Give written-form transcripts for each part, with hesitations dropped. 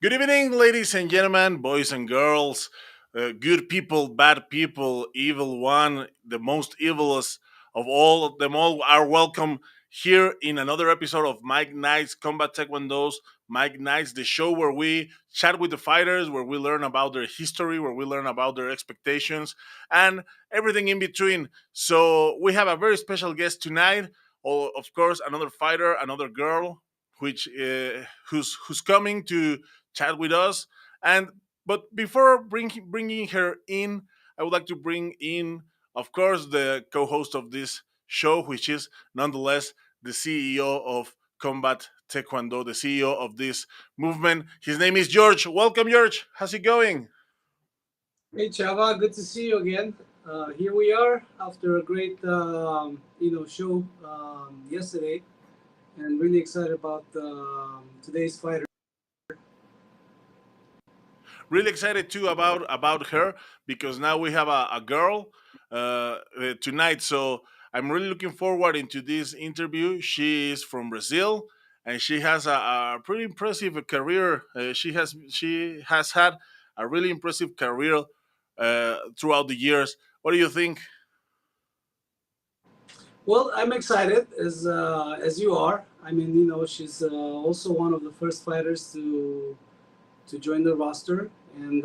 Good evening, ladies and gentlemen, boys and girls, good people, bad people, evil one, the most evilest of all of them all are welcome here in another episode of Mike Knight's Combat Taekwondo's Mike Knight's, the show where we chat with the fighters, where we learn about their history, where we learn about their expectations, and everything in between. So we have a very special guest tonight. Oh, of course, another fighter, another girl, who's coming to chat with us. And but before bringing her in, I would like to bring in, of course, the co-host of this show, which is nonetheless the CEO of Combat Taekwondo, the CEO of this movement. His name is George. Welcome, George. How's it going? Hey Chava, good to see you again. Here we are after a great show yesterday, and really excited about today's fighter. Really excited too about her because now we have a girl tonight. So I'm really looking forward into this interview. She is from Brazil and she has a pretty impressive career. She has had a really impressive career throughout the years. What do you think? Well, I'm excited as you are. I mean, she's also one of the first fighters to join the roster, and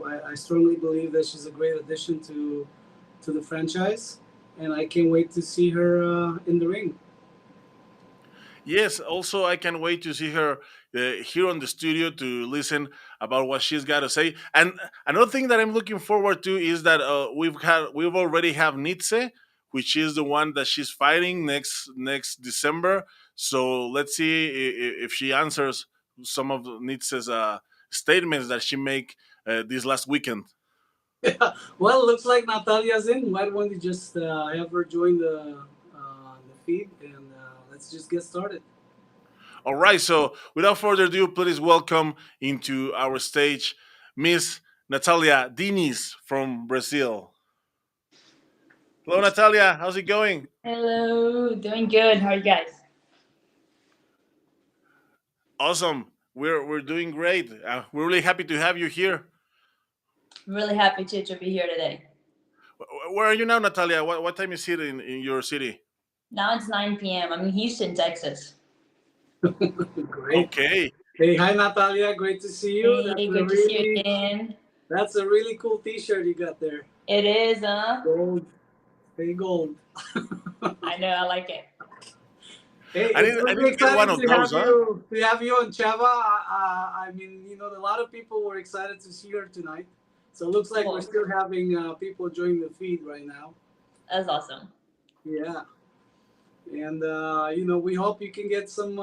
I strongly believe that she's a great addition to the franchise, and I can't wait to see her in the ring. Yes, also I can't wait to see her here on the studio to listen about what she's got to say. And another thing that I'm looking forward to is that we've already have Nitze, which is the one that she's fighting next December. So let's see if she answers some of Nitze's statements that she make this last weekend. Well, looks like Natalia's in. Why don't you just have her join the feed and let's just get started. All right, so without further ado, please welcome into our stage Miss Natalia Dinis from Brazil. Hello, Natalia. How's it going? Hello, doing good. How are you guys? Awesome. We're doing great. We're really happy to have you here. Really happy to be here today. Where are you now, Natalia? What time is it in your city? Now it's 9 p.m. I'm in Houston, Texas. Great. Okay. Hey, hi Natalia. Great to see you. Hey, good to see you again. That's a really cool T-shirt you got there. It is, huh? Gold. Stay gold. I know, I like it. Hey, I it's need I really need to get one exciting of those, huh? to have you on Chava. I mean, a lot of people were excited to see her tonight. So it looks like we're Cool. still having people join the feed right now. That's awesome. Yeah. And, we hope you can get some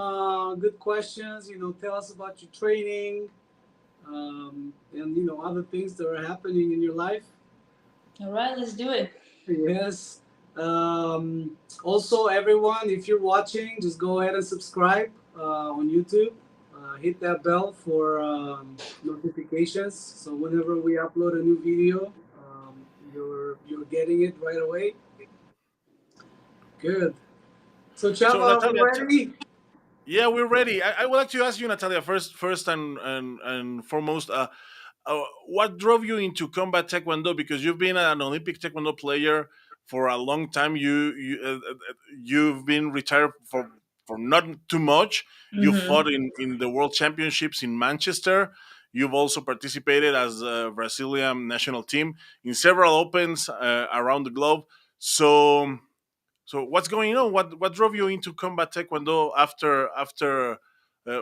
good questions. Tell us about your training and, other things that are happening in your life. All right, let's do it. Yes. Also, everyone, if you're watching, just go ahead and subscribe on YouTube. Hit that bell for notifications. So whenever we upload a new video, you're getting it right away. Good. So So, Chava, we Natalia, ready? yeah, we're ready. I would like to ask you, Natalia, first and foremost, what drove you into combat taekwondo? Because you've been an Olympic taekwondo player for a long time. You've been retired for not too much. You Mm-hmm. fought in the World Championships in Manchester. You've also participated as a Brazilian national team in several opens around the globe. So what's going on? What drove you into combat taekwondo after uh,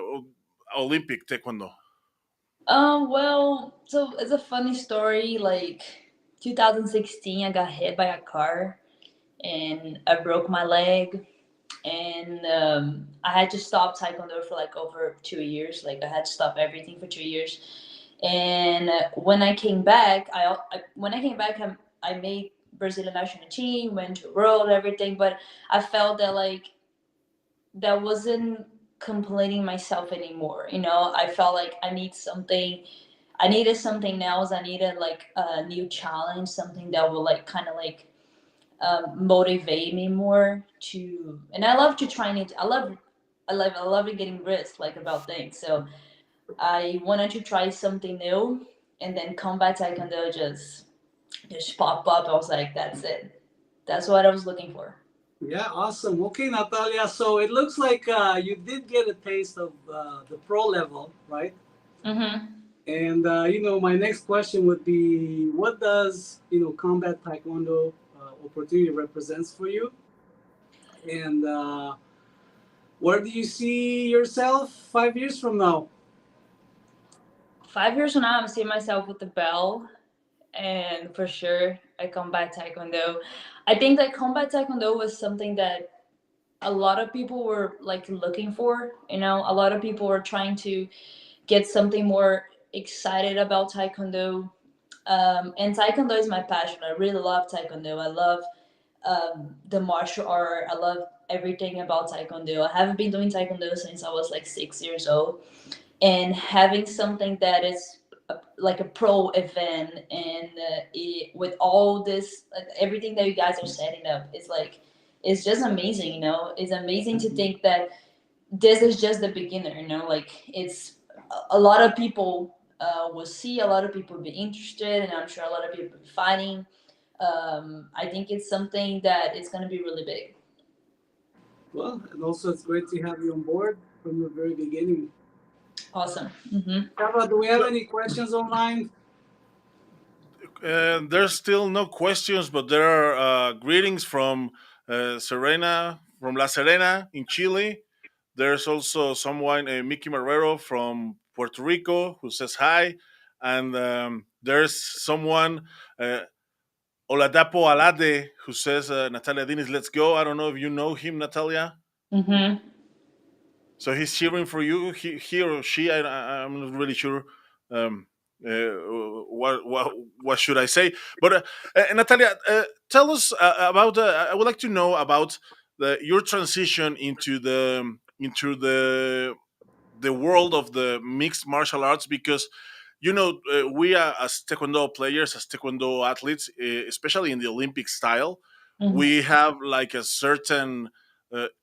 Olympic taekwondo? Well, so it's a funny story. Like 2016, I got hit by a car and I broke my leg. And I had to stop Taekwondo for like over 2 years. Like I had to stop everything for 2 years. And when I came back, when I came back, I made Brazilian national team, went to world, everything. But I felt that like that wasn't completing myself anymore. I felt like I needed something else. I needed like a new challenge, something that would like kind of like motivate me more to. And I love to try new. I love getting risk like about things. So I wanted to try something new, and then Kombat Taekwondo just popped up. I was like, that's it. That's what I was looking for. Yeah, awesome. Okay, Natalia. So it looks like you did get a taste of the pro level, right? Mm-hmm. And my next question would be, what does combat taekwondo opportunity represents for you, and where do you see yourself 5 years from now? 5 years from now, I'm seeing myself with the bell, and for sure, I Combat Taekwondo. I think that Combat Taekwondo was something that a lot of people were like looking for. A lot of people were trying to get something more excited about Taekwondo. And Taekwondo is my passion. I really love Taekwondo. I love the martial art. I love everything about Taekwondo. I haven't been doing Taekwondo since I was like 6 years old, and having something that is like a pro event, and with all this, everything that you guys are setting up, it's just amazing. It's amazing to think that this is just the beginner. Like it's a lot of people will see, a lot of people will be interested, and I'm sure a lot of people will be fighting. I think it's something that it's going to be really big. Well, and also it's great to have you on board from the very beginning. Awesome. Hmm. Chava, do we have So, any questions online? there's still no questions, but there are greetings from Serena, from La Serena in Chile. There's also someone, Mickey Marrero from Puerto Rico, who says hi. And there's someone, uh, Oladapo Alade, who says, Natalia Dinis, let's go. I don't know if you know him, Natalia. Hmm. So he's cheering for you, he or she. I'm not really sure. Um, what should I say? But Natalia, tell us about. I would like to know about your transition into the world of the mixed martial arts, because we are, as taekwondo players, as taekwondo athletes, especially in the Olympic style, Hmm. we have like a certain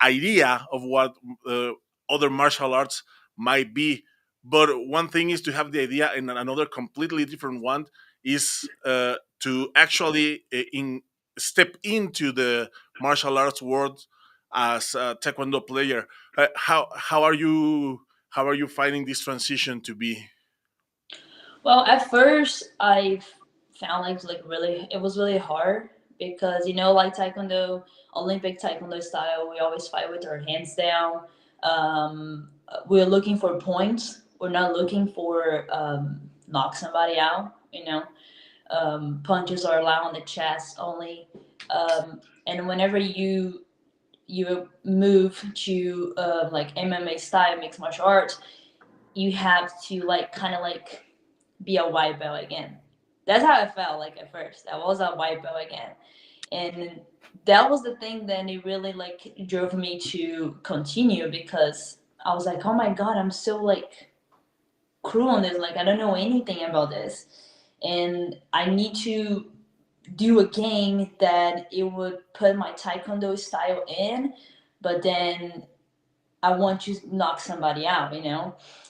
idea of what uh, other martial arts might be. But one thing is to have the idea, and another completely different one is to actually step into the martial arts world as a taekwondo player. How are you finding this transition to be? Well, at first, I found like really, it was really hard because like Taekwondo, Olympic Taekwondo style, we always fight with our hands down. We're looking for points. We're not looking for knock somebody out. Punches are allowed on the chest only. And whenever you move to like MMA style, mixed martial arts, you have to like kind of like be a white belt again. That's how I felt like at first. I was a white belt again. And that was the thing that it really like drove me to continue, because I was like, oh my god, I'm so like cruel on this. Like I don't know anything about this. And I need to do a game that it would put my taekwondo style in, but then I want to knock somebody out.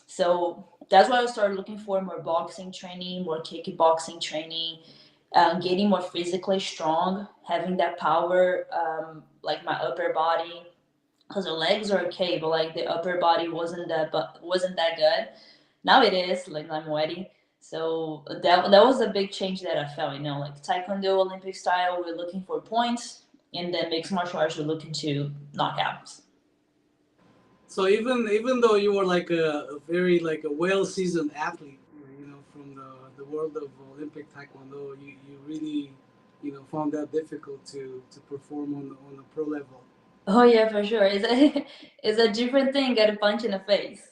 So that's why I started looking for more boxing training, more kickboxing training, getting more physically strong, having that power, like my upper body, because the legs are okay, but like the upper body wasn't that good. Now it is, like I'm ready. So that was a big change that I felt. Like Taekwondo Olympic style, we're looking for points, and then mixed martial arts, we're looking to knockouts. So even though you were like a very like a well seasoned athlete, from the world of Olympic Taekwondo, you really found that difficult to perform on a pro level. Oh yeah, for sure. It's a it's a different thing. Get a punch in the face.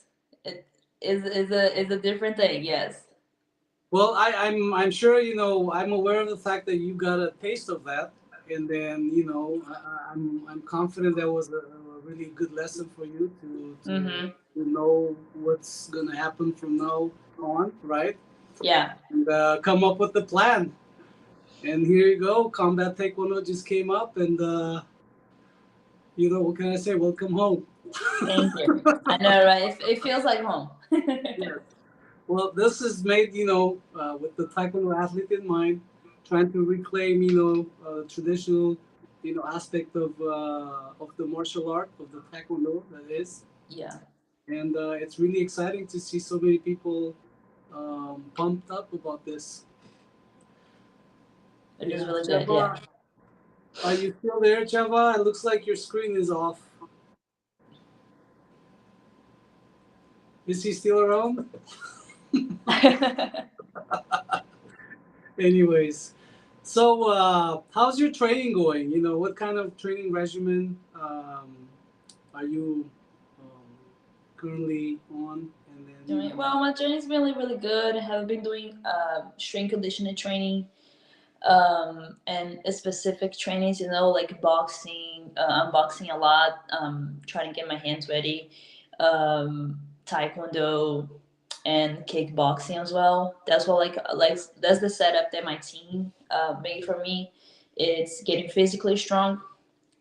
It is a different thing. Yes. Well, I'm sure I'm aware of the fact that you got a taste of that, and then I'm confident that was a really good lesson for you Mm-hmm. to know what's gonna happen from now on, right? Yeah. And come up with the plan. And here you go, Combat Taekwondo just came up, and what can I say? Welcome home. Thank you. I know, right? It feels like home. Yes. Well, this is made, with the Taekwondo athlete in mind, trying to reclaim, traditional, aspect of the martial art of the Taekwondo that is, Yeah, and it's really exciting to see so many people pumped up about this. it is Yeah, really good. Yeah. Chava, are you still there, Chava? It looks like your screen is off. Is he still around? Anyways, so how's your training going? What kind of training regimen are you currently on? And then, Well, my journey's been really, really good. I have been doing strength conditioning training, and specific trainings, like boxing. I'm boxing a lot, trying to get my hands ready. Taekwondo and kickboxing as well. That's what like that's the setup that my team made for me. It's getting physically strong,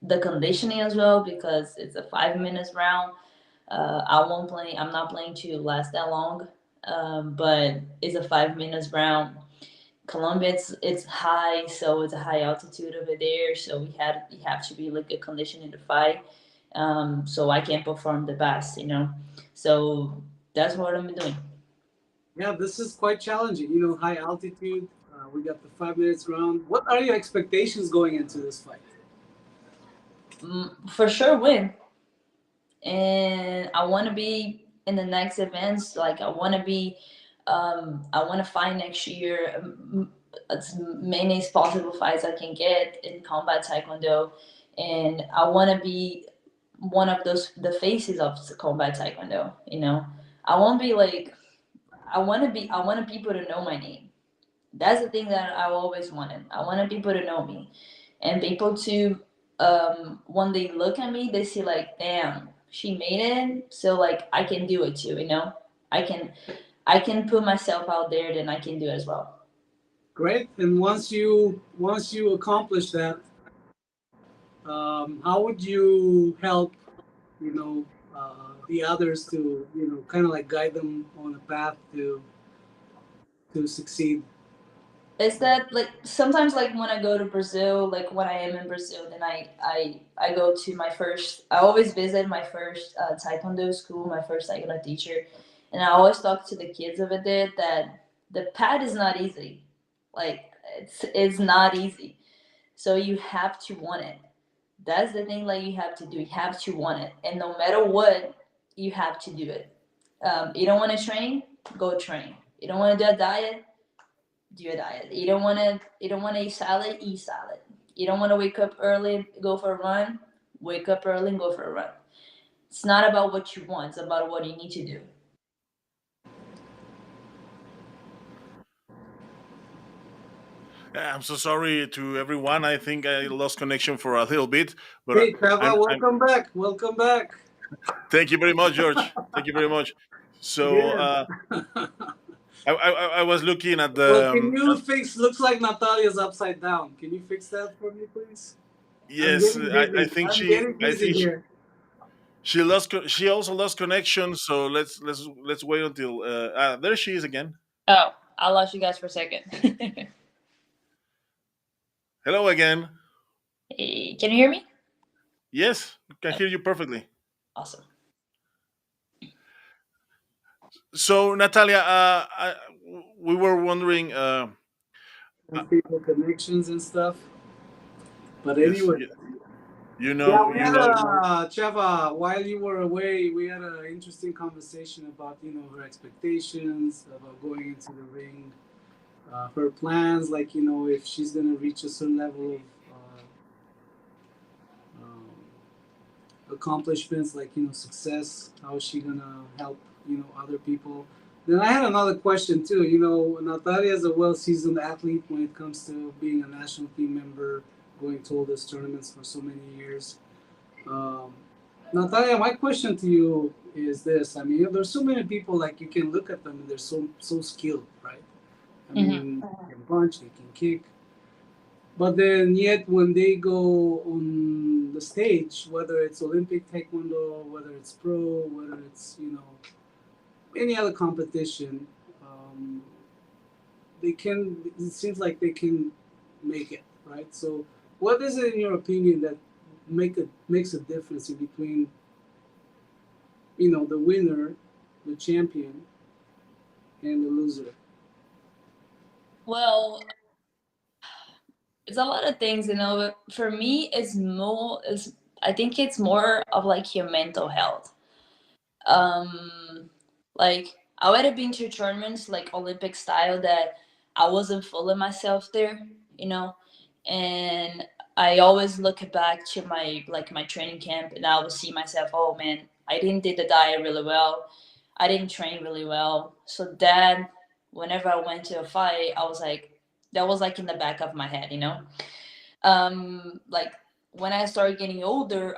the conditioning as well, because it's a 5 minutes round. I won't play. I'm not playing to last that long, but it's a 5 minutes round. Colombia, it's high, so it's a high altitude over there. So you have to be like a condition in the fight. So I can perform the best. So that's what I'm doing. yeah, this is quite challenging. High altitude. We got the 5 minutes round. What are your expectations going into this fight? For sure, win. And I want to be in the next events. Like I want to be, I want to fight next year. As many as possible fights I can get in combat taekwondo, and I want to be one of the faces of combat taekwondo. I won't be like I want people to know my name. That's the thing that I always wanted. I wanted people to know me, and people to when they look at me, they see like, damn, she made it, so like I can do it too. I can I can put myself out there, then I can do it as well. Great. And once you accomplish that, how would you help the others to kind of like guide them on a path to succeed? Is that like sometimes like when I go to Brazil, like when I am in Brazil, then I go to my first. I always visit my first Taekwondo school, my first Taekwondo teacher, and I always talk to the kids over there that the path is not easy. Like it's not easy. So you have to want it. That's the thing. Like you have to do. You have to want it, and no matter what, you have to do it. You don't want to train, go train. You don't want to do a diet, do a diet. You don't want to eat salad, eat salad. You don't want to wake up early, go for a run, wake up early and go for a run. It's not about what you want, it's about what you need to do. I'm so sorry to everyone. I think I lost connection for a little bit, but Hey, Trevor, I'm welcome back. Welcome back. thank you very much, George. Thank you very much. So Yeah. I was looking at Well, the can you fix? Looks like Natalia's upside down. Can you fix that for me, please? I'm yes. getting I busy. think I'm getting busy here. she also lost connection. So let's wait until there she is again. Oh, I lost you guys for a second. Hello again. Hey, can you hear me? Yes, can Oh, hear you perfectly. awesome. So Natalia, we were wondering. Uh, Some people connections and stuff. But yes, anyway, yeah, we you had know. a Chava. While you were away, we had an interesting conversation about her expectations about going into the ring, her plans, like if she's gonna reach a certain level of um, accomplishments, like success. How is she gonna help other people? Then I had another question too. Natalia is a well-seasoned athlete when it comes to being a national team member, going to all these tournaments for so many years. Um, Natalia, my question to you is this: I mean, there's so many people like you can look at them and they're so skilled, right? I Hmm. mean, they can punch, they can kick, but then yet when they go on the stage, whether it's Olympic Taekwondo, whether it's pro, whether it's any other competition, um, they can. It seems like they can make it, right? So, what is it in your opinion that makes a difference in between the winner, the champion, and the loser? Well, it's a lot of things, but for me, I think it's more of like your mental health. Um, like I would have been to tournaments like Olympic style that I wasn't full of myself there, you know, and I always look back to my training camp and I will see myself, oh man, I didn't did the diet really well, I didn't train really well. So then, whenever I went to a fight, I was like, that was like in the back of my head, like when I started getting older,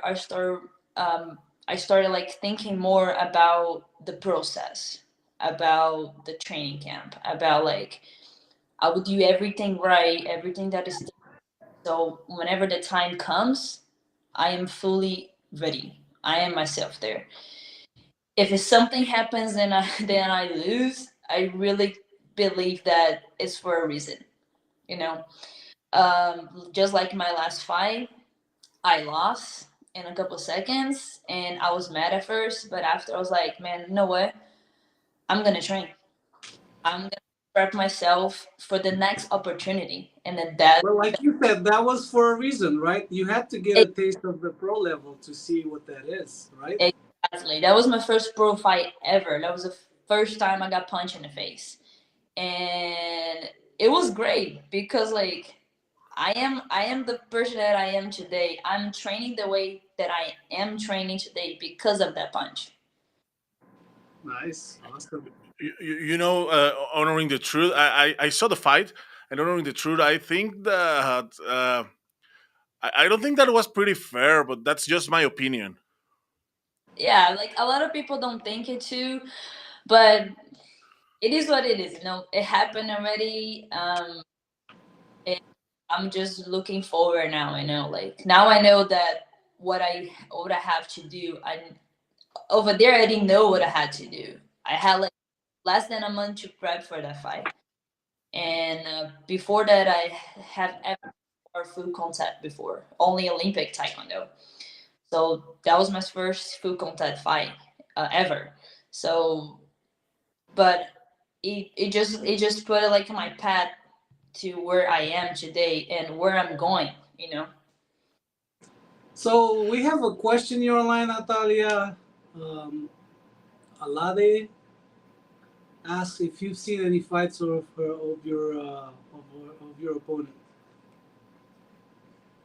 um, I started like thinking more about the process, about the training camp, about like I would do everything right, everything that is so whenever the time comes, I am fully ready. I am myself there. If something happens and I then I lose, I really believe that it's for a reason. You know, just like my last fight, I lost in a couple seconds and I was mad at first, but after I was like, man, you know what? I'm gonna train. I'm gonna prep myself for the next opportunity. And then Well, like you said, that was for a reason, right? You had to get a taste of the pro level to see what that is, right? exactly. That was my first pro fight ever. That was the first time I got punched in the face. And it was great because like I am the person that I am today. I'm training the way that I am training today because of that punch. Nice, awesome. Honoring the truth, I saw the fight, and honoring the truth, I think that I don't think that was pretty fair, but that's just my opinion. Yeah, like a lot of people don't think it too, but it is what it is. It happened already. And I'm just looking forward now. Like now I know that what I have to do. I over there I didn't know what I had to do. I had like less than a month to prep for that fight, and before that I have ever or full contact before, only Olympic Taekwondo. So that was my first full contact fight ever. So, but it just put it like my path to where I am today and where I'm going. So we have a question here online, Natalia. Um, Alade asks if you've seen any fights of your opponent.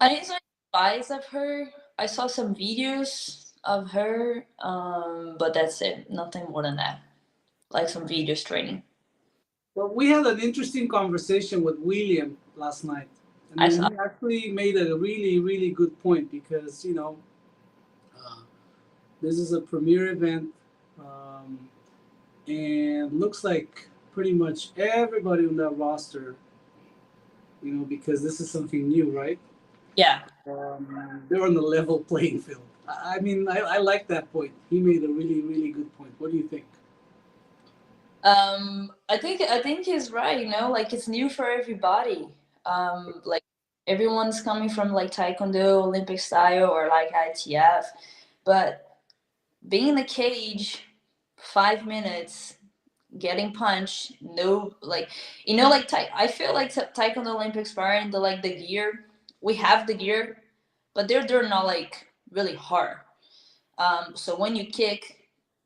I didn't see fights of her. I saw some videos of her, but that's it. Nothing more than that. Like some videos training. Well, we had an interesting conversation with William last night. I I mean, saw. he actually made a really, really good point because uh, this is a premier event, um, and looks like pretty much everybody on that roster, because this is something new, right? Yeah. They're on the level playing field. I mean, I like that point. He made a really, really good point. What do you think? I think he's right. Like it's new for everybody. Like everyone's coming from like Taekwondo, Olympic style, or like ITF, but being in the cage, 5 minutes, getting punched, no, like like I feel like Taekwondo Olympics are in the gear. We have the gear, but they're not like really hard. So when you kick,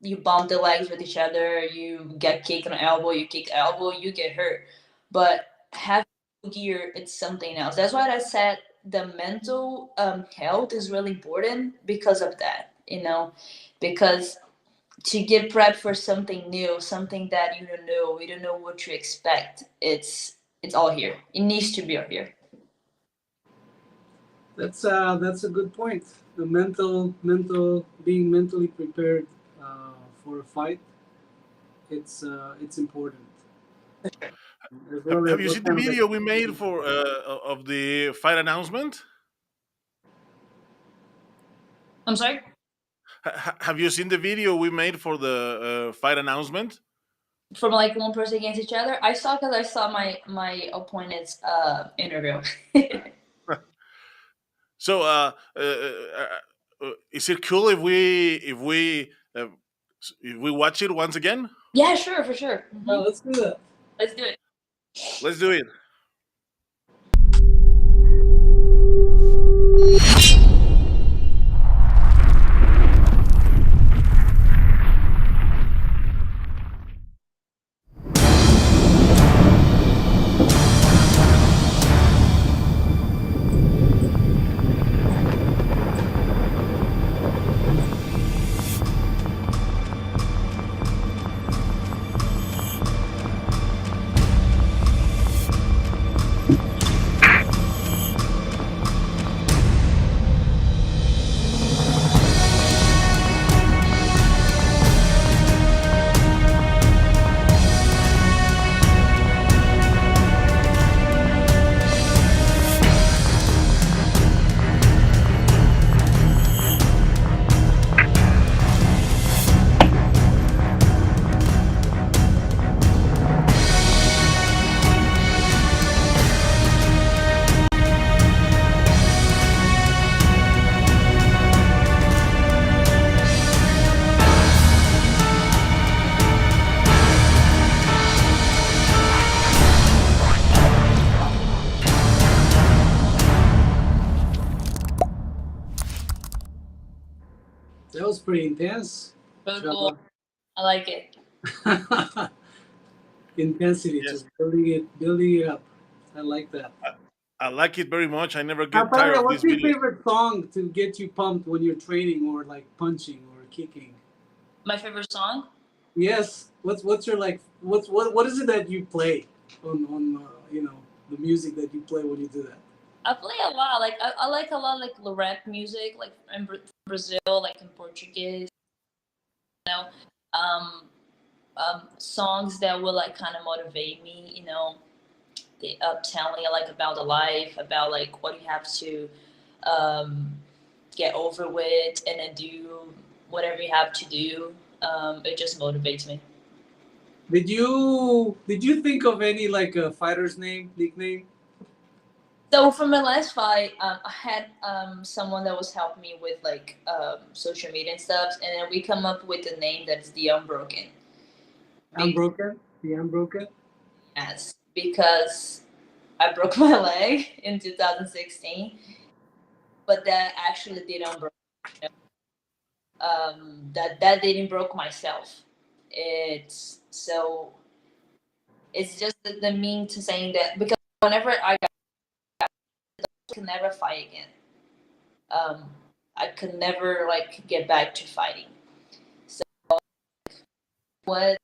you bump the legs with each other, you get kicked on the elbow, you kick elbow, you get hurt. But having gear, it's something else. That's why I said the mental health is really important because of that, because to get prep for something new, something that we don't know what to expect. It's all here. It needs to be all here. That's a good point. The being mentally prepared for a fight. It's important as well Have as you what seen the kind of video we made expectations. for of the fight announcement? I'm sorry. Have you seen the video we made for the fight announcement? From like one person against each other. I saw because I saw my opponent's interview. So, is it cool if we watch it once again? Yeah, sure, for sure. Well, let's do that. Let's do it. Let's do it. That was pretty intense. Really cool. I like it. Intensity, Yes, just building it up. I like that. I like it very much. I never get tired Natalia, of what's these your videos. favorite song to get you pumped when you're training or like punching or kicking? My favorite song. Yes. What's your like? What is it that you play on the music that you play when you do that? I play a lot. Like I like a lot like rap music, like in Brazil, like in Portuguese. You know, um, songs that will like kind of motivate me. You know, they telling you like about the life, about like what you have to um, get over with, and then do whatever you have to do. It just motivates me. Did you think of any like a fighter's name nickname? So for my last fight, I had someone that was helping me with like social media and stuff, and then we come up with a name that's the Unbroken. Be- Unbroken. The Unbroken. yes, because I broke my leg in 2016, but that actually didn't broke. That didn't broke myself. It's so it's just the mean to saying that because whenever can never fight again. Um, I could never like get back to fighting. So what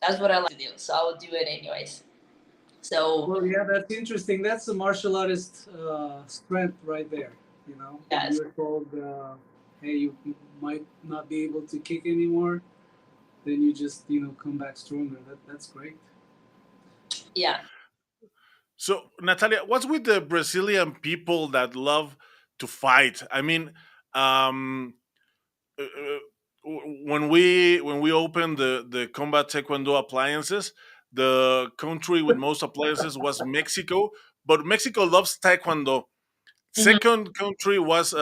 that's what I like to do. So I will do it anyways. So Well, yeah, that's interesting. That's the martial artist strength right there. When yes, you're told, hey, you might not be able to kick anymore, then you just come back stronger. That's great. yeah. So, Natalia, what's with the Brazilian people that love to fight? I mean, um, when we opened the combat taekwondo appliances, the country with most appliances was Mexico, but Mexico loves taekwondo. Hmm. Second country was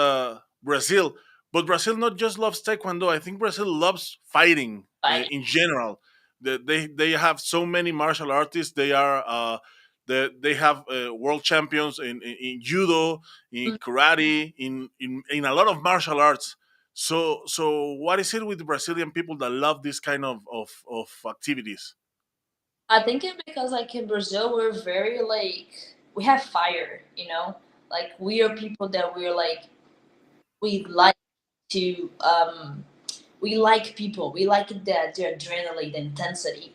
Brazil, but Brazil not just loves taekwondo. I think Brazil loves fighting Fighting. in general. They have so many martial artists. They have world champions in judo, in Mhm. karate, in a lot of martial arts. So what is it with the Brazilian people that love this kind of activities? I think it because like in Brazil we're very like we have fire, you know? Like we are people that we're like we like to we like people. We like the adrenaline, the intensity.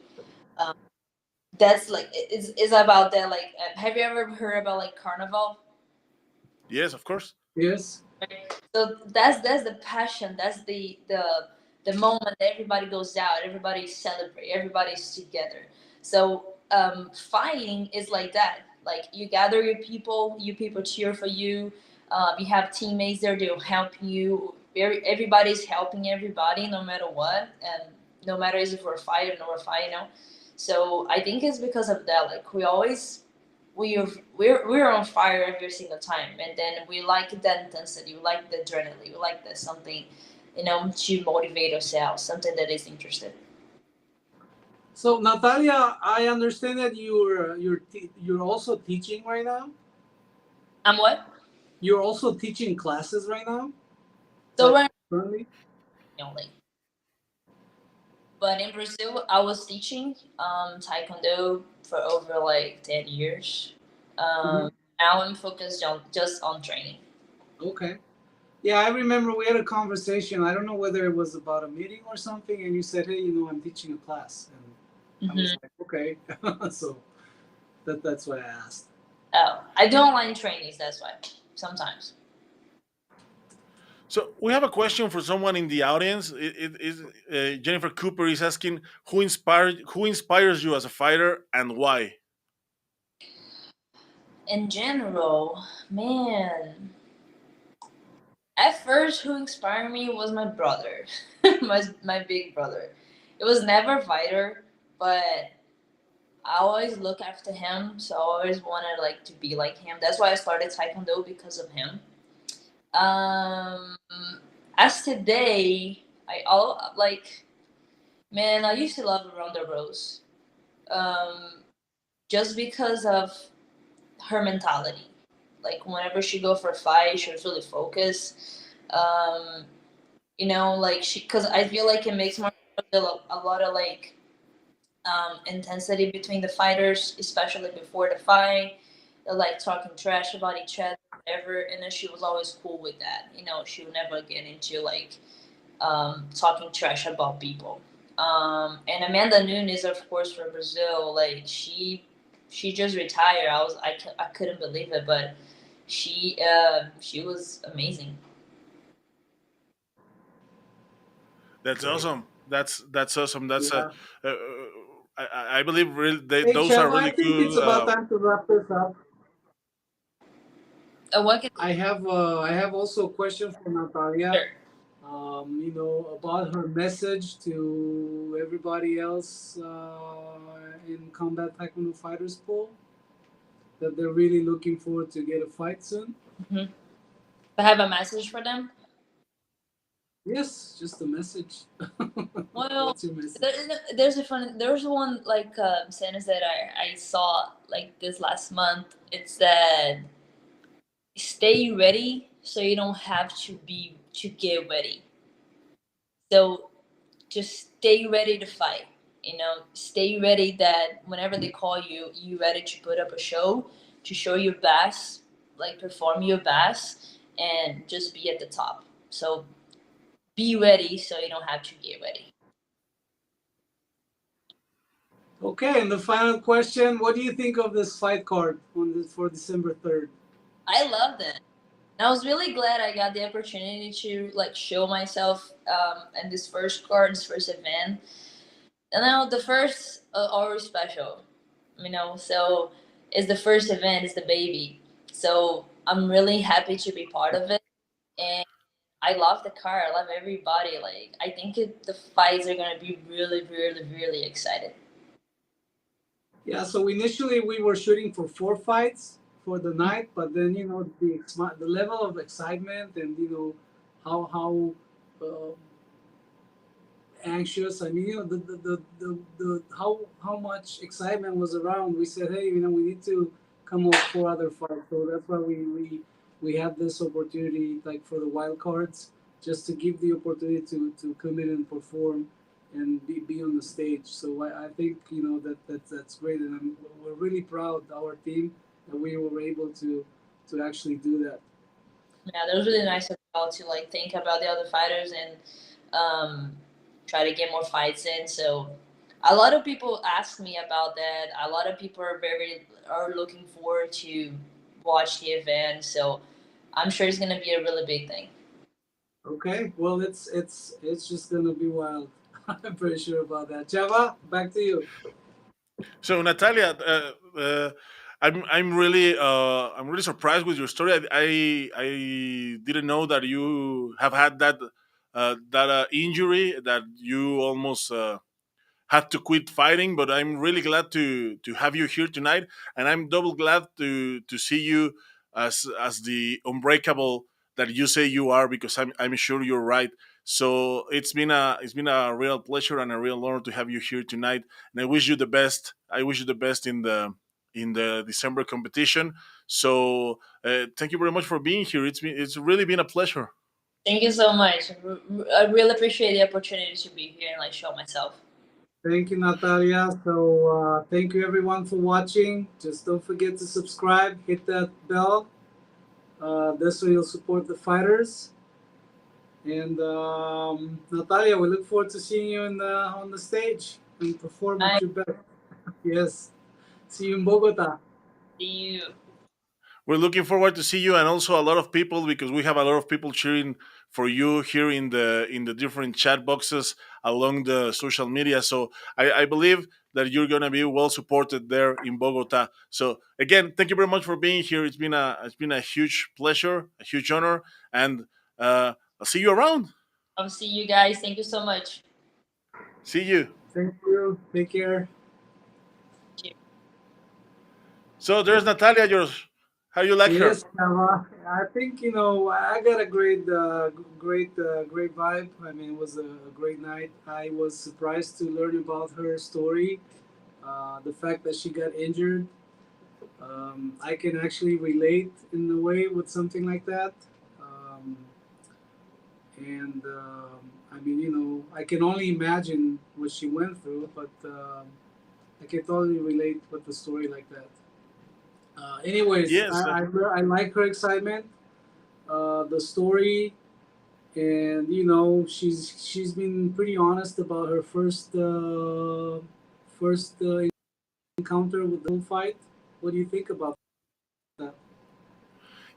Um, that's like it's about that like have you ever heard about like carnival? Yes, of course. Yes. So that's the passion. That's the moment that everybody goes out, everybody celebrate, everybody's together. So fighting is like that. Like you gather your people cheer for you. You have teammates there; they'll help you. everybody's helping everybody no matter what, and no matter if we're fighting or fight, you know. So I think it's because of that. Like we always we're on fire every single time, and then we like that intensity, we like the adrenaline, we like that something, you know, to motivate ourselves, something that is interesting. So Natalia, I understand that you're also teaching right now. I'm what? You're also teaching classes right now, So like right currently. now, like, but in Brazil, I was teaching Taekwondo for over like 10 years. Hmm. Um, Now I'm focused on just on training. Okay. Yeah, I remember we had a conversation. I don't know whether it was about a meeting or something, and you said, "Hey, I'm teaching a class," and I was Hmm. like, "Okay." So that's why I asked. Oh, I do online trainings. That's why sometimes. So we have a question for someone in the audience. It is Jennifer Cooper is asking who inspires you as a fighter and why. In general, man, at first, who inspired me was my brother, my big brother. It was never fighter, but I always look after him, so I always wanted like to be like him. That's why I started Taekwondo because of him. Um, as today, I all like man, I used to love Ronda Rose. Um, just because of her mentality. Like whenever she go for a fight, she was really focused. Um, like because I feel like it makes more a lot of like intensity between the fighters, especially before the fight. They're like talking trash about each other, whatever. And then she was always cool with that. She would never get into like talking trash about people. And Amanda Nunes, of course, for Brazil, like she just retired. I couldn't believe it, but she was amazing. That's Great. awesome. That's awesome. Yeah. Uh, I believe Hey, those are Chava, I really think it's good. about time to wrap this up. What can I have also a question for Natalia. sure. About her message to everybody else in Combat Taekwondo Fighters Pool, that they're really looking forward to get a fight soon. Hmm. I have a message for them. Yes, just a message. Well, What's your message? there's one like sentence that I saw like this last month. It's that stay ready so you don't have to get ready. So just stay ready to fight. Stay ready that whenever they call you, you ready to put up a show, to show your best, like perform your best, and just be at the top. So be ready so you don't have to get ready. Okay, and the final question: what do you think of this fight card for December 3rd? I love that. And I was really glad I got the opportunity to like show myself in this first card, this first event. And now the first always special, so it's the first event, it's the baby. So I'm really happy to be part of it. And I love the car, I love everybody. Like I think the fights are gonna be really, really, really excited. Yeah, so initially we were shooting for 4 fights for the night, but then the level of excitement and how anxious. I mean, the how much excitement was around. We said, hey, we need to come up for other fights. So that's why we had this opportunity, like for the wild cards, just to give the opportunity to come in and perform and be on the stage. So I think that's great, and we're really proud, our team, that we were able to actually do that. Yeah, that was really nice as well to like think about the other fighters and um, try to get more fights in. So a lot of people ask me about that. A lot of people are looking forward to watch the event. So I'm sure it's gonna be a really big thing. Okay, well, it's just gonna be wild. I'm pretty sure about that. Java, back to you. So Natalia, I'm really surprised with your story. I didn't know that you have had that injury, that you almost had to quit fighting. But I'm really glad to have you here tonight, and I'm double glad to see you as the unbreakable that you say you are, because I'm sure you're right. So it's been a real pleasure and a real honor to have you here tonight, and I wish you the best. I wish you the best in the December competition. So thank you very much for being here. It's really been a pleasure. Thank you so much. I really appreciate the opportunity to be here and like show myself. Thank you, Natalia. So, thank you everyone for watching. Just don't forget to subscribe, hit that bell. This way you'll support the fighters. And Natalia, we look forward to seeing you on the stage and perform at I your best. Yes. See you in Bogota. see you. We're looking forward to see you, and also a lot of people, because we have a lot of people cheering for you here in the different chat boxes along the social media. So I believe that you're gonna be well supported there in Bogota. So again, thank you very much for being here. It's been a huge pleasure, a huge honor, and I'll see you around. I'll see you guys. Thank you so much. See you. Thank you. Take care. So there's Natalia. Yours. How you like her? Yes, Chava. I think I got a great vibe. I mean, it was a great night. I was surprised to learn about her story. The fact that she got injured, I can actually relate in a way with something like that. Um, and I mean, I can only imagine what she went through, but I can totally relate with the story like that. Anyways, Yes. I like her excitement, the story, and she's been pretty honest about her first encounter with the bullfight. What do you think about that?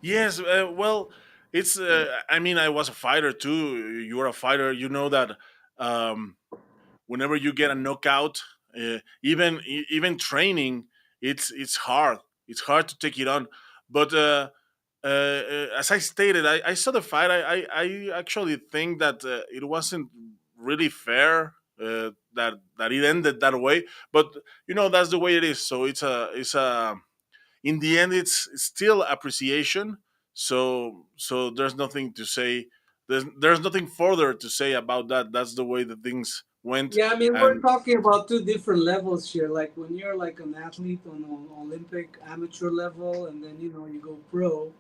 Yes, well, it's. I mean, I was a fighter too. You were a fighter. You know that whenever you get a knockout, even training, it's hard. It's hard to take it on. But as I stated, I saw the fight. I actually think that it wasn't really fair. That it ended that way, but that's the way it is. So it's a in the end it's still appreciation. So there's nothing to say. There's nothing further to say about that. That's the way the things went. Yeah, I mean, we're And talking about two different levels here. Like when you're like an athlete on an Olympic amateur level, and then you go pro.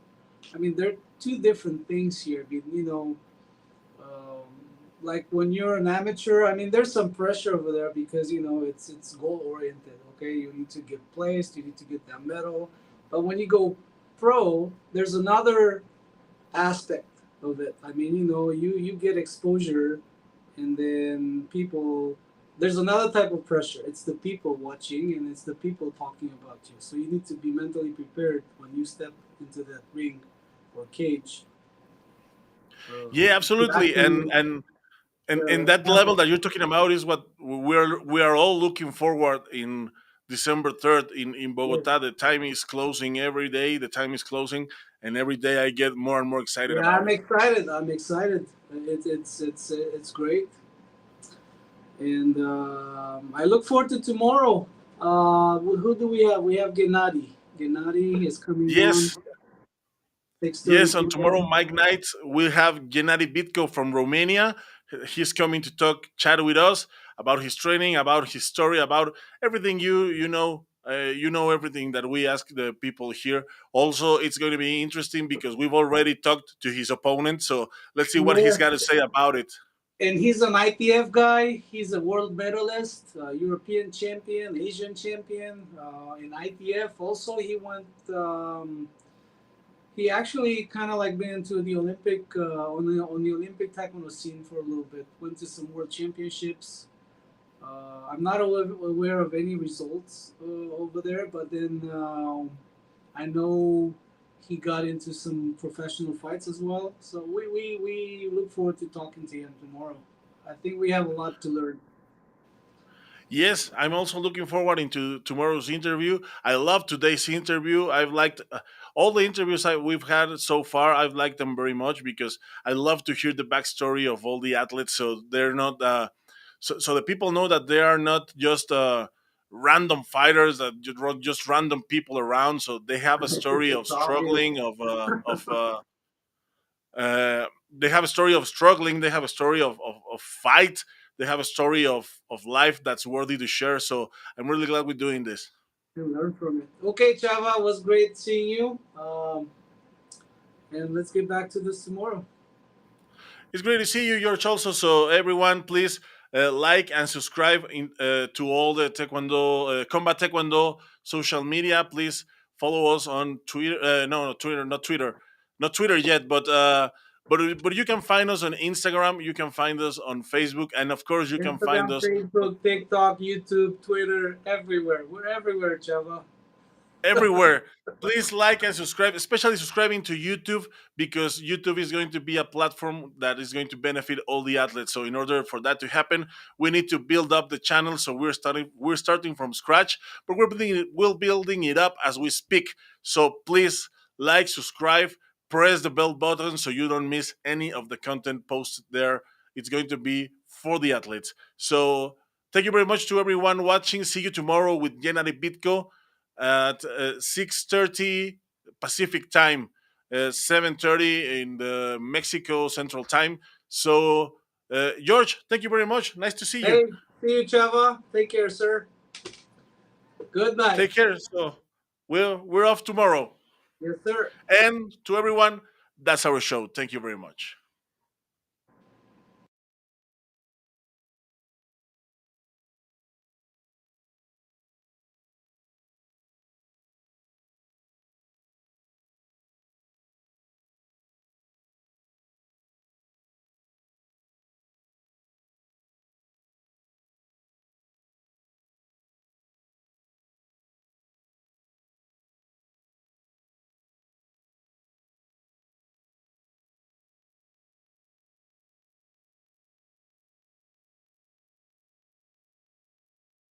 I mean, they're two different things here. I mean, um, like when you're an amateur, I mean, there's some pressure over there because it's goal oriented. Okay, you need to get placed, you need to get that medal. But when you go pro, there's another aspect of it. I mean, you get exposure, and then people. There's another type of pressure. It's the people watching, and it's the people talking about you. So you need to be mentally prepared when you step into that ring or cage yeah, to absolutely. and actually and and that have level that you're talking about is what we are all looking forward in December 3rd in it. Bogota. The time is closing every day. The time is closing, and every day I get more and more excited Yeah, about I'm it. excited. I'm excited. It's great, and I look forward to tomorrow. Who do we have? We have Gennady. Gennady is coming on Yes. 6:30 Yes, on tomorrow, p.m. Mike Night, we'll have Gennady Bitko from Romania. He's coming to chat with us about his training, about his story, about everything you know. You know everything that we ask the people here. Also, it's going to be interesting because we've already talked to his opponent. So let's see what he's Yes, got to say about it. and he's an ITF guy. He's a world medalist, European champion, Asian champion in ITF. Also, he went. He actually kind of like been into the Olympic on the Olympic Taekwondo scene for a little bit. Went to some world championships. I'm not aware of any results over there, but then I know he got into some professional fights as well. So we look forward to talking to him tomorrow. I think we have a lot to learn. Yes, I'm also looking forward into tomorrow's interview. I love today's interview. I've liked all the interviews we've had so far. I've liked them very much because I love to hear the backstory of all the athletes. So they're not, so the people know that they are not just random fighters that just random people around. So they have a story of It's obvious. struggling, they have a story of struggling. They have a story of fight. They have a story of life that's worthy to share. So I'm really glad we're doing this. You learn from it. Okay, Chava, it was great seeing you. And let's get back to this tomorrow. It's great to see you, George. Also, so everyone, please like and subscribe to all the Taekwondo, Combat Taekwondo social media. Please follow us on Twitter. No, not Twitter, not Twitter yet, but you can find us on Instagram. You can find us on Facebook, and of course, you can find Instagram, us Facebook, TikTok, YouTube, Twitter, everywhere. We're everywhere, Chava. everywhere. Please like and subscribe, especially subscribing to YouTube because YouTube is going to be a platform that is going to benefit all the athletes. So in order for that to happen, we need to build up the channel. So we're starting from scratch, but we're building it up as we speak. So please like, subscribe, press the bell button so you don't miss any of the content posted there. It's going to be for the athletes. So thank you very much to everyone watching. See you tomorrow with Gennady Bitko at 6:30 Pacific time, 7:30 in the Mexico Central time. So, George, thank you very much. Nice to see you. Hey, see you, Chava. Take care, sir. Good night. Take care. So, we're off tomorrow. Yes, sir. And to everyone, that's our show. Thank you very much.